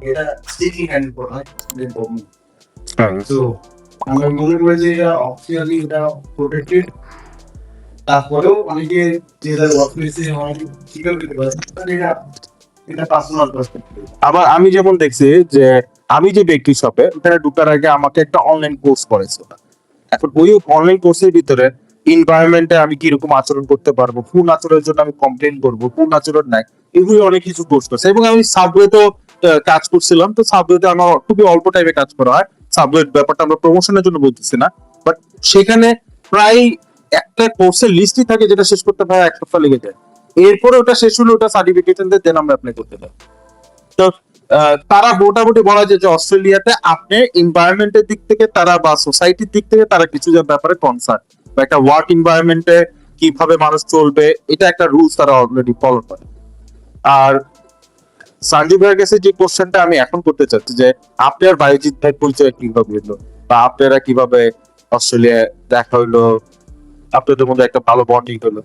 এটা স্ট্রিক্টলি হ্যান্ডেল করা হয় স্টুডেন্ট গভর্নমেন্ট। তো আমরা মনে করি যে এটা অফিসিয়ালি এটা প্রোটেক্টেড, তারপরেও অনেকে যে যার ওয়ার্ক প্লেসে অনেকে স্বীকার করতে পারে, তাহলে এটা পার্সোনাল পার্সপেক্টিভ। আবার আমি যেমন দেখছি যে আমি যে ব্যক্তি শপে ওখানে ঢুকার আগে আমাকে একটা অনলাইন কোর্স করেছে ওরা। এখন ওই অনলাইন কোর্সের ভিতরে এনভায়রনমেন্টে আমি কিরকম আচরণ করতে পারবো, কোন আচরণের জন্য আমি কমপ্লেন করবো, কোন আচরণ নাই, এগুলো অনেক কিছু কোর্স করছে। এবং আমি সাবওয়েতেও কাজ করছিলাম, তো সাবওয়েতে আমার খুবই অল্প টাইমে কাজ করা হয়। সাবওয়ের ব্যাপারটা আমরা প্রমোশনের জন্য বলতেছি না, বাট সেখানে প্রায় একটা কোর্সের লিস্টই থাকে যেটা শেষ করতে ভাই 1 সপ্তাহ লেগে যায়। এরপরে ওটা শেষ হলে ওটা সার্টিফিকেশন দিয়ে দেন আমরা অ্যাপ্লাই করতে পারি। তো তারা মোটামুটি বলা যায় যে অস্ট্রেলিয়াতে আপনি এনভায়রনমেন্টের দিক থেকে তারা বা সোসাইটির দিক থেকে তারা কিছু ব্যাপারে কনসার্ন, বা একটা ওয়ার্ক এনভায়রনমেন্টে কিভাবে মানুষ চলবে এটা একটা রুলস তারা অলরেডি ফলো করে। আর সঞ্জীব ভাইয়ের কাছে যে কোশ্চেনটা আমি এখন করতে চাচ্ছি যে আপনার বায়োজিৎ ভাই পরিচয় কিভাবে হলো, বা আপনারা কিভাবে অস্ট্রেলিয়ায় দেখা হইলো, আপনাদের মধ্যে একটা ভালো বন্ডিং হলো?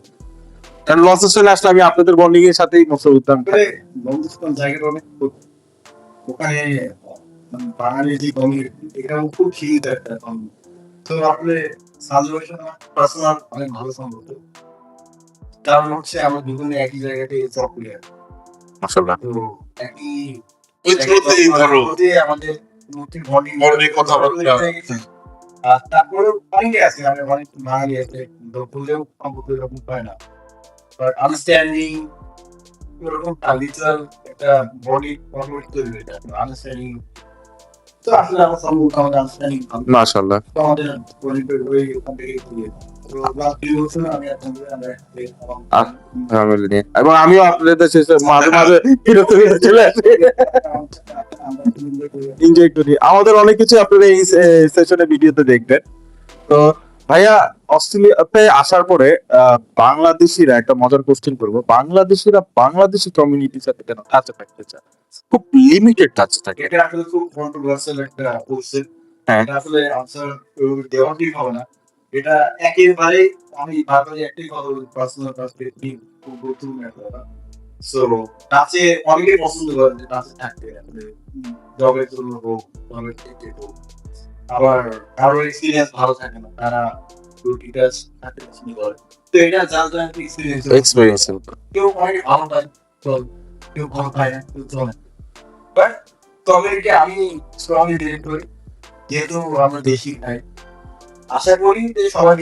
কারণ লস এঞ্জেলেসে আসলে আমি আপনাদের বন্ডিং এর সাথেই মোস্ট অফ টাইম আসলে বন্ধুস্থান জায়গাটা অনেক ওখানে বাঙালি যে কমিউনিটি এটা খুব সীমিত একটা কমিউনিটি। তো আসলে সাজুয়েশন পার্সোনাল অনেক ভালো সম্পর্ক, কারণ হচ্ছে আমরা দুজনে একই জায়গাতে জব করি। মাশাআল্লাহ। তো একই ওই থ্রুতেই ধরো আমাদের নতুন বন্ডিং বন্ডিং কথাবার্তা। আর তারপরে অনেকে আছে, আমি অনেক বাঙালি আছে বললেও সম্পর্ক এরকম হয় না, বাট আন্ডারস্ট্যান্ডিং এরকম কালচারাল একটা বডি কনভার্ট তৈরি হয়ে যায় আন্ডারস্ট্যান্ডিং। তো আসলে আমার সম্পর্ক আমাদের আন্ডারস্ট্যান্ডিং মাশাআল্লাহ। তো আমাদের পরিবার হয়ে ওখান থেকে দিয়ে তো লাস্ট 2 বছর আমি আপনাদের আমরা আলহামদুলিল্লাহ। এবং আমিও আপনাদের শেষে মাঝে মাঝে বিরত হয়ে চলে আসি, এনজয় করি। আমাদের অনেক কিছু আপনারা এই সেশনে ভিডিওতে দেখবেন। তো ভাইয়া অস্ট্রেলিয়াতে আসার পরে বাংলাদেশিরা একটা মজার কোশ্চেন করবো, বাংলাদেশিরা বাংলাদেশি কমিউনিটির সাথে কেন টাচে থাকতে চায়? খুব লিমিটেড টাচে থাকে। এটা আসলে খুব কন্ট্রোভার্সিয়াল একটা কোশ্চেন। হ্যাঁ। এটা আসলে আনসার দেওয়া ঠিক হবে না। এটা একেবারে আমি ভাবি একটাই কথা বলি, পার্সোনাল পার্সপেক্টিভ খুব গুরুত্বপূর্ণ একটা কথা। সো টাচে অনেকেই পছন্দ করেন যে টাচে থাকতে, জবের জন্য হোক, জবের থেকে হোক। আবার কারোর এক্সপিরিয়েন্স ভালো থাকে না, তারা ডিটেলস থাকতে পছন্দ করে। তো এটা যার যার এক্সপেরিয়েন্স কেউ অনেক ভালো পায়, চল, কেউ ভালো পায় না, কেউ চলে। বাট কমিউনিটি আমি স্ট্রংলি ডিরেক্ট করি, যেহেতু আমরা দেশি খাই। আশা করি যে সবাই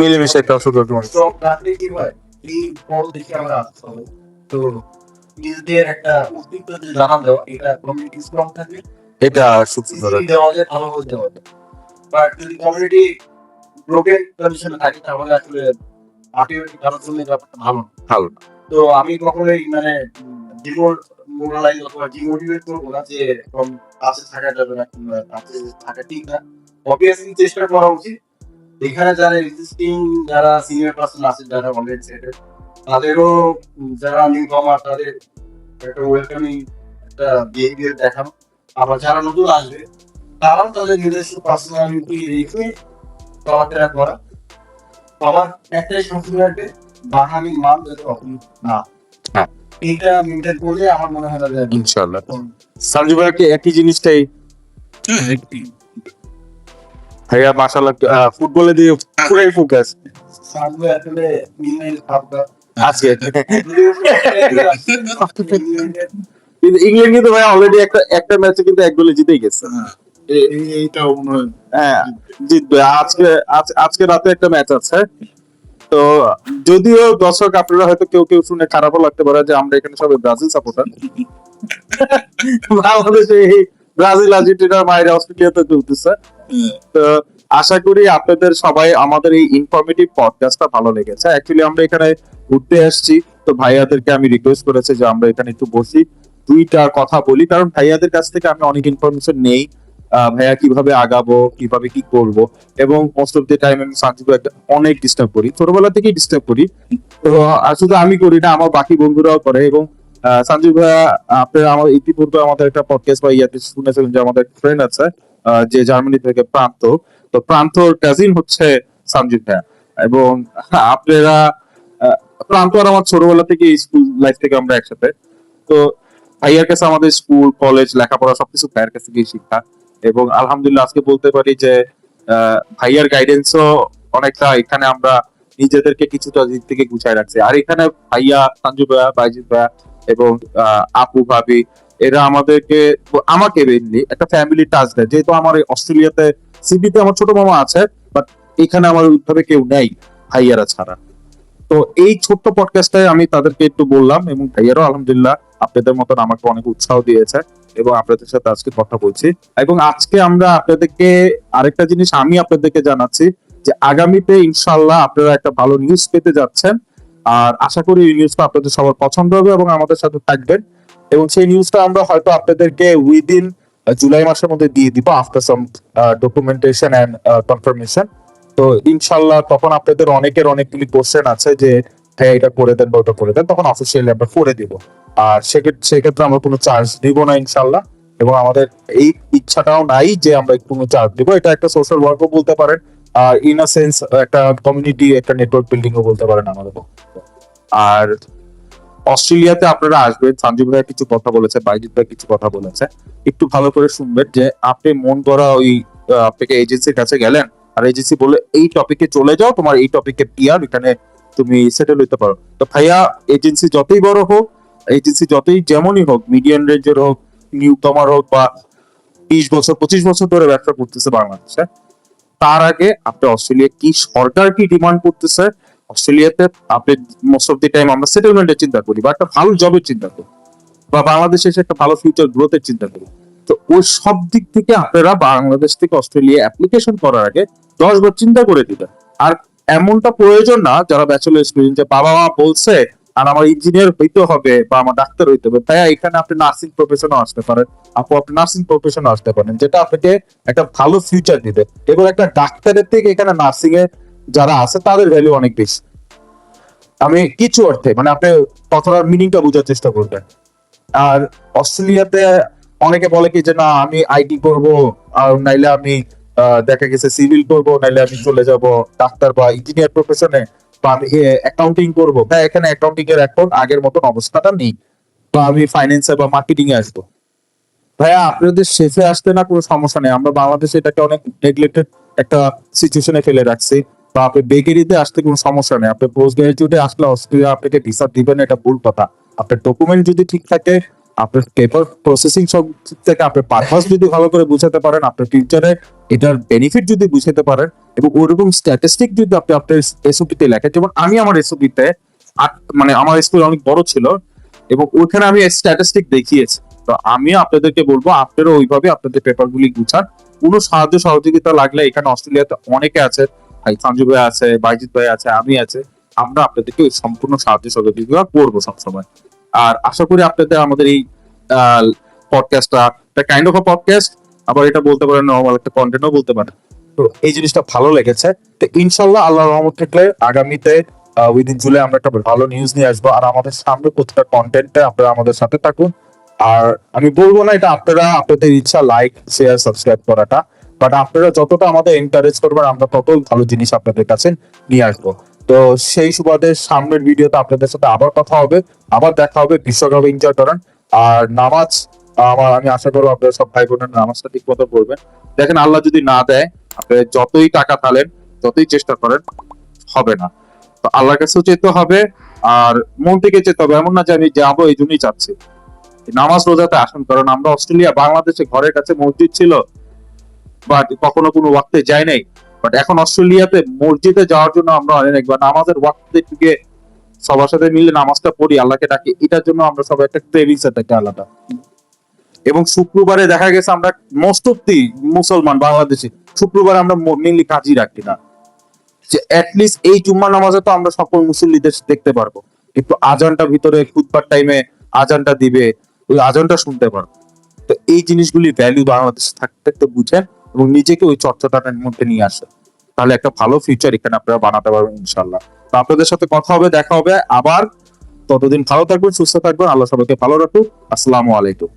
মিলেমিশে একটা সুযোগ স্ট্রং রাখলে কি হয়, এই বল দেখে আমরা আসতে হবে। তো নিজেদের একটা অস্তিত্ব জানান দেওয়া, এটা কমিউনিটি স্ট্রং থাকলে এটা খুব সুন্দর। easily দেওয়া যায়, ভালো হতে হবে। বাট যদি কমিউনিটি ব্রোকেন কন্ডিশনে থাকে তাহলে আসলে আলটিমেটলি কারোর জন্য ব্যাপারটা ভালো না। ভালো। তো আমি কখনোই মানে ডিমোরালাইজ অথবা ডিমোটিভেট করবো না যে কাছে থাকা যাবে না কিংবা কাছে থাকা ঠিক না। অবভিয়াসলি চেষ্টা করা উচিত। এখানে যারা এক্সিস্টিং যারা সিনিয়র পার্সন আছে, যারা অলরেডি সেটেল, তাদেরও যারা নিউ কামার তাদের একটা ওয়েলকামিং একটা বিহেভিয়ার দেখানো। আবার যারা নতুন আসবে তারাও তাদের নিজস্ব পার্সোনালিটি রেখে চলাফেরা করা। আমার একটাই সবসময় বাঙালি মান যাতে অপমান না, হ্যাঁ। এটা মেনটেন করলে আমার মনে হয় না যে ইনশাআল্লাহ। সঞ্জীব ভাইকে একই জিনিসটাই ভাইয়া মাশাআল্লাহ ফুটবলে দিয়ে পুরাই ফোকাস সামনে আসলে মিলনের ভাবটা আজকে। কিন্তু ইংল্যান্ড কিন্তু ভাই অলরেডি একটা ম্যাচে কিন্তু 1 গোলে জিতেই গেছে। এইটাও মনে হয় হ্যাঁ, জিতবে। আজকে রাতে একটা ম্যাচ আছে। তো যদিও দর্শক আপনারা হয়তো কেউ কেউ শুনে খারাপও লাগতে পারে যে আমরা এখানে সবাই ব্রাজিল সাপোর্টার, বাংলাদেশে এই ব্রাজিল আর্জেন্টিনার মায়ের অস্ট্রেলিয়াতে চলতেছে। তো আশা করি আপনাদের সবাই আমাদের এই ইনফরমেটিভ পডকাস্টটা ভালো লেগেছে। অ্যাকচুয়ালি আমরা এখানে ঘুরতে আসছি, তো ভাইয়াদেরকে আমি রিকোয়েস্ট করেছি যে আমরা এখানে একটু বসি, 2টা কথা বলি, কারণ ভাইয়াদের কাছ থেকে আমি অনেক ইনফরমেশন নেই। ভাইয়া কিভাবে আগাবো, কিভাবে কি করব, এবং মোস্ট অফ দ্য টাইম আমি সঞ্জীবকে অনেক ডিস্টার্ব করি, ছোটবেলা থেকেই ডিস্টার্ব করি। তো শুধু আমি করি না, আমার বাকি বন্ধুরাও করে। এবং সঞ্জীব ভাইয়া, আপনারা আমার ইতিপূর্বে আমাদের একটা পডকাস্ট বা ইয়াতে শুনেছিলেন যে আমাদের ফ্রেন্ড আছে যে জার্মানি থেকে, প্রান্ত। তো প্রান্তর কাজিন হচ্ছে সঞ্জীব ভাইয়া। এবং আপনারা প্রান্ত আর আমার ছোটবেলা থেকে স্কুল লাইফ থেকে আমরা একসাথে। তো ভাইয়ার কাছে আমাদের স্কুল কলেজ লেখাপড়া সবকিছু ভাইয়ের কাছে গিয়ে শিক্ষা। এবং আলহামদুলিল্লাহ আজকে বলতে পারি যে ভাইয়ার গাইডেন্সও অনেকটা এখানে আমরা নিজেদেরকে কিছুটা দিক থেকে গুছায় রাখছি। আর এখানে ভাইয়া, সঞ্জু ভাইয়া, বাইজিৎ ভাইয়া এবং আপু ভাবি, এরা আমাকে মেইনলি একটা ফ্যামিলি টাচ দেয়। যেহেতু আমার অস্ট্রেলিয়াতে সিডনিতে আমার ছোট মামা আছে, বাট এখানে আমার ওইভাবে কেউ নেই ভাইয়ারা ছাড়া। তো এই ছোট্ট পডকাস্টে আমি তাদেরকে একটু বললাম, এবং ভাইয়ারও আলহামদুলিল্লাহ আপনাদের মতন আমাকে অনেক উৎসাহ দিয়েছে এবং আপনাদের সাথে আজকে কথা বলছি। এবং আজকে আমরা আপনাদেরকে আরেকটা জিনিস আমি আপনাদেরকে জানাচ্ছি যে আগামীতে ইনশাল্লাহ আপনারা একটা ভালো নিউজ পেতে যাচ্ছেন। আর আশা করি এই নিউজটা আপনাদের সবার পছন্দ হবে এবং আমাদের সাথে থাকবেন। এবং সেই নিউজটা আমরা হয়তো আপনাদেরকে উইদিন জুলাই মাসের মধ্যে দিয়ে দিব after some documentation and confirmation. তো ইনশাল্লাহ তখন আপনাদের অনেকের অনেকগুলি কোশ্চেন আছে যে হ্যাঁ এটা করে দেন বা ওটা করে দেন, তখন অফিসিয়ালি আমরা করে দিব। আর সেক্ষেত্রে আমরা কোনো চার্জ দিব না ইনশাল্লাহ। এবং আমাদের এই ইচ্ছাটাও নাই যে আমরা কোনো চার্জ দিব। এটা একটা সোশ্যাল ওয়ার্কও বলতে পারেন, আর ইন আ সেন্স একটা কমিউনিটি, একটা নেটওয়ার্ক বিল্ডিং ও বলতে পারেন আমাদের। আর অস্ট্রেলিয়াতে আপনারা আসবেন, সঞ্জীব ভাই কিছু কথা বলেছে, বাইজিৎ ভাই কিছু কথা বলেছে, একটু ভালো করে শুনবেন। যে আপনি মন করা ওই আপনাকে এজেন্সির কাছে গেলেন আর এজেন্সি বলে এই টপিকে চলে যাও, তোমার এই টপিকে পিয়ার, এখানে তুমি সেটেল হইতে পারো। তো ভাইয়া এজেন্সি যতই বড় হোক, এজেন্সি যতই যেমনই হোক, মিডিয়াম রেঞ্জের হোক, নিউ কামার হোক, বা 20 বছর 25 বছর ধরে ব্যবসা করতেছে বাংলাদেশে, তার আগে আপনি অস্ট্রেলিয়া কি সরকার কি ডিমান্ড করতেছে, অস্ট্রেলিয়াতে আপনি মোস্ট অফ দি টাইম আমরা সেটেলমেন্টের চিন্তা করি বা একটা ভালো জবের চিন্তা করি বা বাংলাদেশে এসে একটা ভালো ফিউচার গ্রোথের চিন্তা করি। তো ওই সব দিক থেকে আপনারা বাংলাদেশ থেকে অস্ট্রেলিয়া অ্যাপ্লিকেশন করার আগে 10 বার চিন্তা করে দিবেন। আর এমনটা প্রয়োজন না যারা ব্যাচেলর স্টুডেন্ট যে বাবা মা বলছে আর আমার ইঞ্জিনিয়ার হইতে হবে বা আমার ডাক্তার হইতে হবে, তাই এখানে আপনি নার্সিং প্রফেশনও আসতে পারেন, আপনি নার্সিং প্রফেশনে আসতে পারেন, যেটা আপনাকে একটা ভালো ফিউচার দিবে। এবং একটা ডাক্তারের থেকে এখানে নার্সিং এ যারা আছে তাদের ভ্যালু অনেক বেশি। আমি কিছু অর্থে মানে আপনি কথাটার মিনিংটা বোঝার চেষ্টা করবেন। আর অস্ট্রেলিয়াতে অনেকে বলে কি যে না আমি আইটি করব, আর নাইলে আমি দেখা গেছে সিভিল করব, নাইলে আমি চলে যাব ডাক্তার বা ইঞ্জিনিয়ার প্রফেশনে, বা আমি অ্যাকাউন্টিং করব। হ্যাঁ, এখানে অ্যাকাউন্টিং এর এখন আগের মতন অবস্থাটা নেই, বা আমি ফাইন্যান্সে বা মার্কেটিং এ আসবো। ভাইয়া আপনাদের শেফে আসতে না কোনো সমস্যা নেই, আমরা বাংলাদেশে এটাকে অনেক নেগলেক্টেড একটা সিচুয়েশনে ফেলে রাখছি। বা আপনি বেকারিতে আসতে কোনো সমস্যা নেই, আপনি পোস্ট গ্রাজুয়েটে আসলে অস্ট্রেলিয়া আপনাকে ভিসা দিবেন এটা ভুল কথা। আপনার ডকুমেন্ট যদি ঠিক থাকে, আপনার পেপার প্রসেসিং সব ঠিক থাকে, আপনার পারপাস যদি ভালো করে বুঝাতে পারেন, আপনার ফিউচারে এটার বেনিফিট যদি বুঝাতে পারেন, এবং ওরকম স্ট্যাটিস্টিক যদি আপনি আপনার এসওপি তে লেখেন। যেমন আমি আমার এসওপি তে মানে আমার স্কুল অনেক বড় ছিল এবং ওইখানে আমি স্ট্যাটিস্টিক দেখিয়েছি। তো আমি আপনাদেরকে বলবো আপনারা ওইভাবে আপনাদের পেপার গুলি গুছান। কোনো সাহায্য সহযোগিতা লাগলে এখানে অস্ট্রেলিয়াতে অনেকে আছে, ভাই সঞ্জু ভাই আছে, বাইজিৎ ভাই আছে, আমি আছে, আমরা আপনাদেরকে ওই সম্পূর্ণ সাহায্য সহযোগিতা করবো সবসময়। আর আশা করি আপনাদের আমাদের এই পডকাস্টটা একটা কাইন্ড অফ পডকাস্ট, আবার এটা বলতে পারেন নরমাল একটা কন্টেন্টও বলতে পারেন। তো এই জিনিসটা ভালো লেগেছে। তো ইনশাল্লাহ আল্লাহর রহমত থাকলে আগামীতে উইদিন জুলাই আমরা একটা ভালো নিউজ নিয়ে আসবো। আর আমাদের সামনে প্রতিটা কন্টেন্টে আপনারা আমাদের সাথে থাকুন। আর আমি বলবো না এটা আপনারা আপনাদের ইচ্ছা লাইক শেয়ার সাবস্ক্রাইব করাটা, বাট আপনারা যতটা আমাদের এনকারেজ করবেন আমরা ততই ভালো জিনিস আপনাদের কাছে নিয়ে আসবো। তো সেই সুবাদে সামনের ভিডিওতে আপনাদের সাথে আবার কথা হবে, আবার দেখা হবে। বিশ্বকাপ এনজয় করেন। আর নামাজ আমি আশা করবো আপনারা সব ভাই বোনের নামাজটা ঠিক মতো পড়বেন। দেখেন আল্লাহ যদি না দেয়, আপনি যতই টাকা থালেন, যতই চেষ্টা করেন, হবে না। তো আল্লাহর কাছেও যেতে হবে আর মন থেকে যেতে হবে। এমন না যে আমি যাবো এই জন্যই চাচ্ছি। নামাজ রোজাতে আসুন, কারণ আমরা অস্ট্রেলিয়া বাংলাদেশে ঘরের কাছে মসজিদ ছিল বাট কখনো কোনো ওয়াক্তে যাই নাই। বাট এখন অস্ট্রেলিয়াতে মসজিদে যাওয়ার জন্য আমরা অনেকবার নামাজের ওয়াক্তে ঢুকে সবার সাথে মিলে নামাজটা পড়ি, আল্লাহকে ডাকি। এটার জন্য আমরা সবাই একটা ক্রেভিংস একটা আলাদা। এবং শুক্রবারে দেখা গেছে আমরা মোস্ট অফ দি মুসলমান বাংলাদেশি শুক্রবারে আমরা মেনলি কাজই রাখি না, যে অ্যাটলিস্ট এই জুম্মা নামাজে তো আমরা সকল মুসল্লিদের দেখতে পারবো, একটু আজানটা ভিতরে খুতবার টাইমে আজানটা দিবে, ওই আজানটা শুনতে পারবো। তো এই জিনিসগুলি ভ্যালু বাংলাদেশে থাকতে থাকতে বুঝেন এবং নিজেকে ওই চর্চাটার মধ্যে নিয়ে আসেন, তাহলে একটা ভালো ফিউচার এখানে আপনারা বানাতে পারবেন ইনশাল্লাহ। তো আপনাদের সাথে কথা হবে, দেখা হবে আবার। ততদিন ভালো থাকবেন, সুস্থ থাকবেন, আল্লাহ সবাইকে ভালো রাখুন। আসসালামু আলাইকুম।